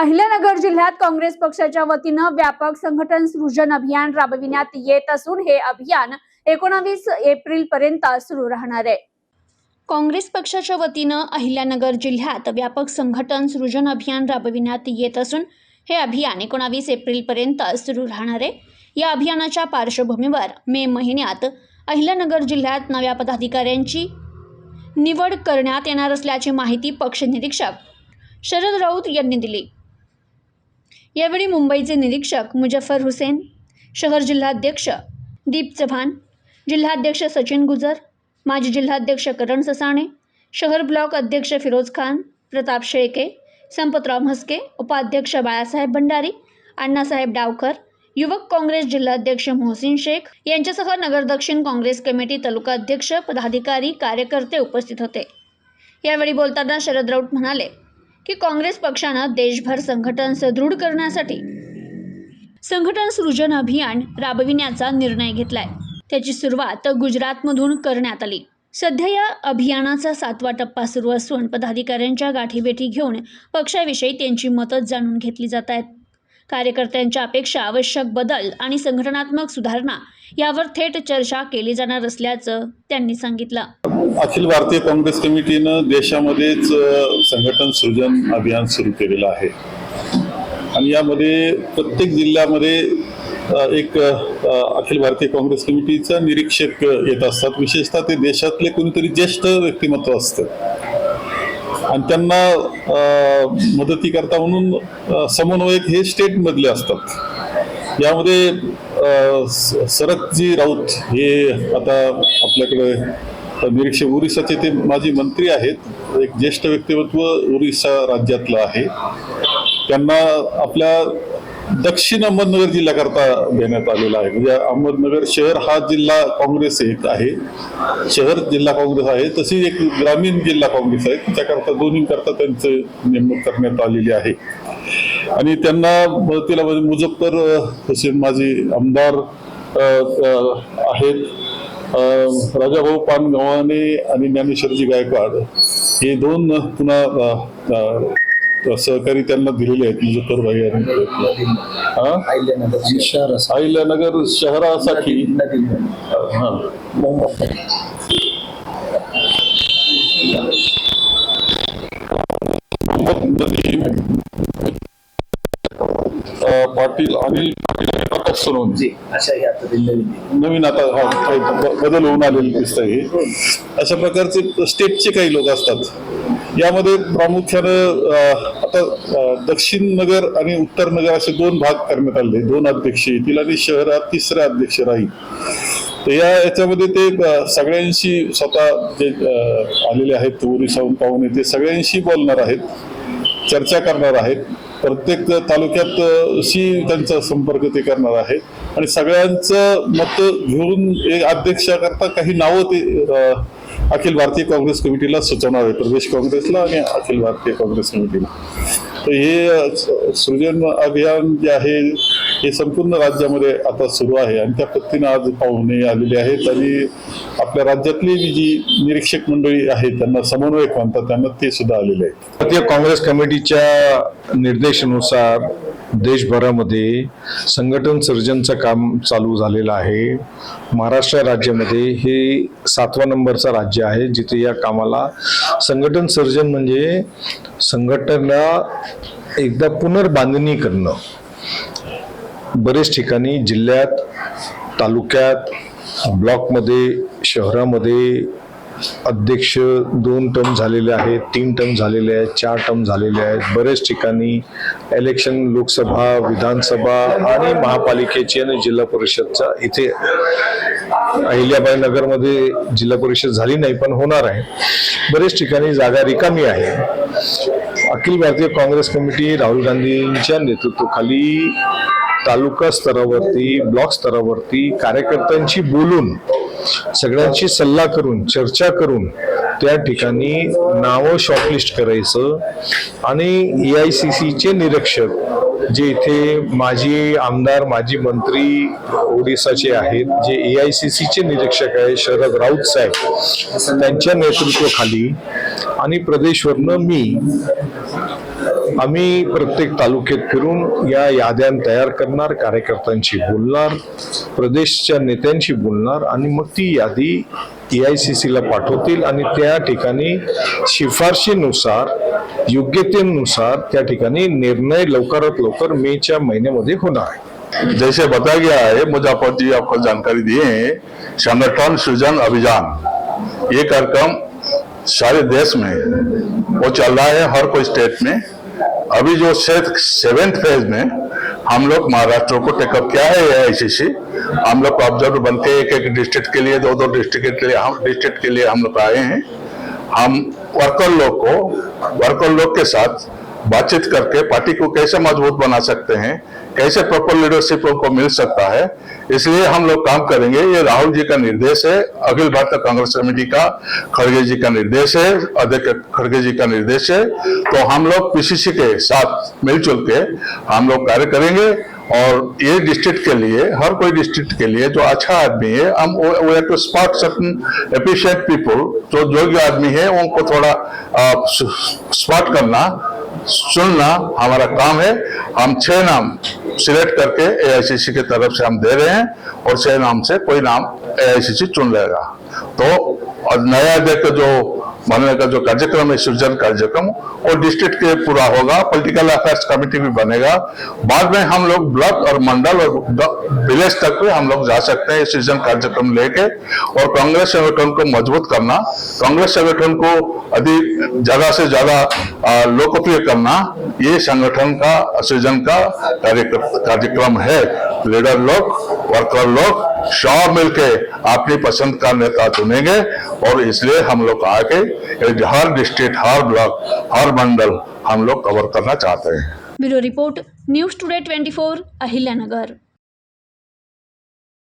अहिल्यानगर जिल्ह्यात काँग्रेस पक्षाच्या वतीनं व्यापक संघटन सृजन अभियान राबविण्यात येत असून हे अभियान 19 एप्रिल पर्यंत सुरू राहणार आहे। काँग्रेस पक्षाच्या वतीनं अहिल्यानगर जिल्ह्यात व्यापक संघटन सृजन अभियान राबविण्यात येत असून हे अभियान 19 एप्रिल पर्यंत सुरू राहणार आहे। या अभियानाच्या पार्श्वभूमीवर मे महिन्यात अहिल्यानगर जिल्ह्यात नव्या पदाधिकाऱ्यांची निवड करण्यात येणार असल्याची माहिती पक्ष निरीक्षक शरद राऊत यांनी दिली। यावेळी मुंबईचे निरीक्षक मुजफ्फर हुसेन, शहर जिल्हाध्यक्ष दीप चव्हाण, जिल्हाध्यक्ष सचिन गुजर, माजी जिल्हाध्यक्ष करण ससाणे, शहर ब्लॉक अध्यक्ष फिरोज खान, प्रताप शेळके, संपतराव म्हस्के, उपाध्यक्ष बाळासाहेब भंडारी, अण्णासाहेब डावकर, युवक काँग्रेस जिल्हाध्यक्ष मोहसिन शेख यांच्यासह नगर दक्षिण काँग्रेस कमिटी तालुका अध्यक्ष, पदाधिकारी, कार्यकर्ते उपस्थित होते। यावेळी बोलताना शरद राऊत म्हणाले की काँग्रेस पक्षानं देशभर संघटन सुदृढ करण्यासाठी संघटन सृजन अभियान राबविण्याचा निर्णय घेतलाय। त्याची सुरुवात गुजरातमधून करण्यात आली। सध्या या अभियानाचा 7वा टप्पा सुरू असून पदाधिकाऱ्यांच्या गाठीभेटी घेऊन पक्षाविषयी त्यांची मतं जाणून घेतली जात आहेत। कार्यकर्त्यांच्या अपेक्षा, आवश्यक बदल आणि संघटनात्मक सुधारणा यावर थेट चर्चा केली जाणार असल्याचं त्यांनी सांगितलं। अखिल भारतीय काँग्रेस कमिटीनं देशामध्येच संघटन सृजन अभियान सुरू केलेलं आहे आणि यामध्ये प्रत्येक जिल्ह्यामध्ये एक अखिल भारतीय काँग्रेस कमिटीचा निरीक्षक येत असतात। विशेषतः ते देशातले कोणीतरी ज्येष्ठ व्यक्तिमत्व असतं आणि त्यांना मदतीकरता म्हणून समन्वयक हे स्टेट मधले असतात। यामध्ये शरदजी राऊत हे आता आपल्याकडे निरीक्षक ओरिसाचे ते माजी मंत्री आहेत। एक ज्येष्ठ व्यक्तिमत्व ओरिसा राज्यातलं आहे। त्यांना आपल्या दक्षिण अहमदनगर जिल्ह्याकरता देण्यात आलेला आहे। म्हणजे अहमदनगर शहर हा जिल्हा काँग्रेस एक आहे, शहर जिल्हा काँग्रेस आहे, तशी एक ग्रामीण जिल्हा काँग्रेस आहे। त्याकरता दोन्ही करता त्यांची नेमणूक करण्यात आलेली आहे आणि त्यांना मदतीला मुजफ्फर हुसेन माजी आमदार आहेत, राजाभाऊ पानगव्हाणे आणि ज्ञानेश्वरजी गायकवाड हे दोन पुन्हा सहकारी त्यांना दिलेले आहेत। मुजफ्फरभाई अहिल्यानगर शहरासाठी पाटील अनिल प्रकाश सोनवणे नवीन आता बदल होऊन आलेले दिसतंय। अशा प्रकारचे स्टेटचे काही लोक असतात। यामध्ये प्रामुख्यानं आता दक्षिण नगर आणि उत्तर नगर असे दोन भाग करण्यात आले, दोन अध्यक्ष येतील आणि शहरात तिसरे अध्यक्ष राहील। तर याच्यामध्ये ते सगळ्यांशी स्वतः जे आलेले आहेत ओरिसाहून पाहुणे ते सगळ्यांशी बोलणार आहेत, चर्चा करणार आहेत। प्रत्येक तालुक्यात त्यांचा संपर्क ते करणार आहेत आणि सगळ्यांचं मत घेऊन एक अध्यक्षाकरता काही नावं ते अखिल भारतीय काँग्रेस कमिटीला सुचवणार आहे, प्रदेश काँग्रेसला आणि अखिल भारतीय काँग्रेस कमिटीला। तर हे सृजन अभियान जे आहे हे संपूर्ण राज्यामध्ये आता सुरू आहे आणि त्या पद्धतीने आज पाहुणे आलेले आहेत आणि आपल्या राज्यातली जी निरीक्षक मंडळी आहेत त्यांना समन्वयक म्हणतात, त्यांना ते सुद्धा आलेले आहेत। भारतीय काँग्रेस कमिटीच्या निर्देशानुसार देशभरामध्ये संघटन सर्जनचं काम चालू झालेलं आहे। महाराष्ट्र राज्यामध्ये हे 7वा नंबरचं राज्य आहे जिथे या कामाला संघटन सर्जन म्हणजे संघटना एकदा पुनर्बांधणी करणं। बरेच ठिकाणी जिल्ह्यात, तालुक्यात, ब्लॉकमध्ये, शहरामध्ये अध्यक्ष 2 टर्म झालेले आहेत, 3 टर्म झालेले आहेत, 4 टर्म झालेले आहेत। बरेच ठिकाणी इलेक्शन लोकसभा, विधानसभा आणि महापालिकेची आणि जिल्हा परिषदचा इथे अहिल्याबाई नगरमध्ये जिल्हा परिषद झाली नाही पण होणार आहे। बरेच ठिकाणी जागा रिकामी आहे। अखिल भारतीय काँग्रेस कमिटी राहुल गांधींच्या नेतृत्वाखाली तालुका स्तरावरती, ब्लॉक स्तरावरती कार्यकर्त्यांशी बोलून, सगळ्यांची सल्ला करून, चर्चा करून त्या ठिकाणी नावं शॉर्टलिस्ट करायचं आणि AICCचे निरीक्षक जे इथे माजी आमदार, माजी मंत्री ओडिसाचे आहेत, जे AICCचे निरीक्षक आहे शरद राऊत साहेब, त्यांच्या नेतृत्वाखाली आणि प्रदेशवरनं मी आम्ही प्रत्येक तालुक्यात फिरून या याद्या तयार करणार, कार्यकर्त्यांशी बोलणार, प्रदेशच्या नेत्यांशी बोलणार आणि मग ती यादी AICC ला पाठवतील आणि त्या ठिकाणी शिफारशीनुसार, योग्यतेनुसार त्या ठिकाणी निर्णय लवकरात लवकर मेच्या महिन्यामध्ये होणार आहे. जैसे बताया गया है, मुजफ्फर जी आपको जानकारी दिए हैं, संगठन सृजन अभियान ये कार्यक्रम सारे देश में वो चल रहा है, हर कोई स्टेट में। अभी जो 7th फेज में हम लोग महाराष्ट्र को टेकअप किया है AICC। हम लोग ऑब्जर्वर बन के एक डिस्ट्रिक्ट के लिए, 2 डिस्ट्रिक्ट के लिए हम लोग आए हैं। हम वर्कर लोग के साथ बातचीत करके पार्टी को कैसे मजबूत बना सकते हैं, कैसे प्रॉपर लीडरशिप को मिल सकता है, इसलिए हम लोग काम करेंगे। ये राहुल जी का निर्देश है, अखिल भारतीय कांग्रेस कमेटी का खड़गे जी का निर्देश है, अध्यक्ष खड़गे जी का निर्देश है। तो हम लोग PCC के साथ मिलजुल के हम लोग कार्य करेंगे और ये डिस्ट्रिक्ट के लिए, हर कोई डिस्ट्रिक्ट के लिए जो अच्छा आदमी है, हम we have to spot certain efficient people, जो योग्य आदमी है उनको थोड़ा स्पॉट करना, सुनना हमारा काम है। हम 6 नाम सिलेक्ट करके AICC की तरफ से हम दे रहे हैं और 6 नाम से कोई नाम AICC चुन लेगा। तो और नया अध्यक्ष जो बनने का जो कार्यक्रम है, सृजन कार्यक्रम, वो डिस्ट्रिक्ट के पूरा होगा, पॉलिटिकल अफेयर्स कमेटी भी बनेगा। बाद में हम लोग ब्लॉक और मंडल और विलेज तक भी हम लोग जा सकते हैं सृजन कार्यक्रम लेके। और कांग्रेस संगठन को मजबूत करना, कांग्रेस संगठन को अधिक ज्यादा से ज्यादा लोकप्रिय करना, ये संगठन का सृजन का कार्यक्रम है। लीडर लोग, वर्कर लोग सब मिलके अपनी पसंद का नेता चुनेंगे और इसलिए हम लोग आके हर डिस्ट्रिक्ट, हर ब्लॉक, हर मंडल हम लोग कवर करना चाहते हैं। Bureau report, news today 24, Ahilyanagar.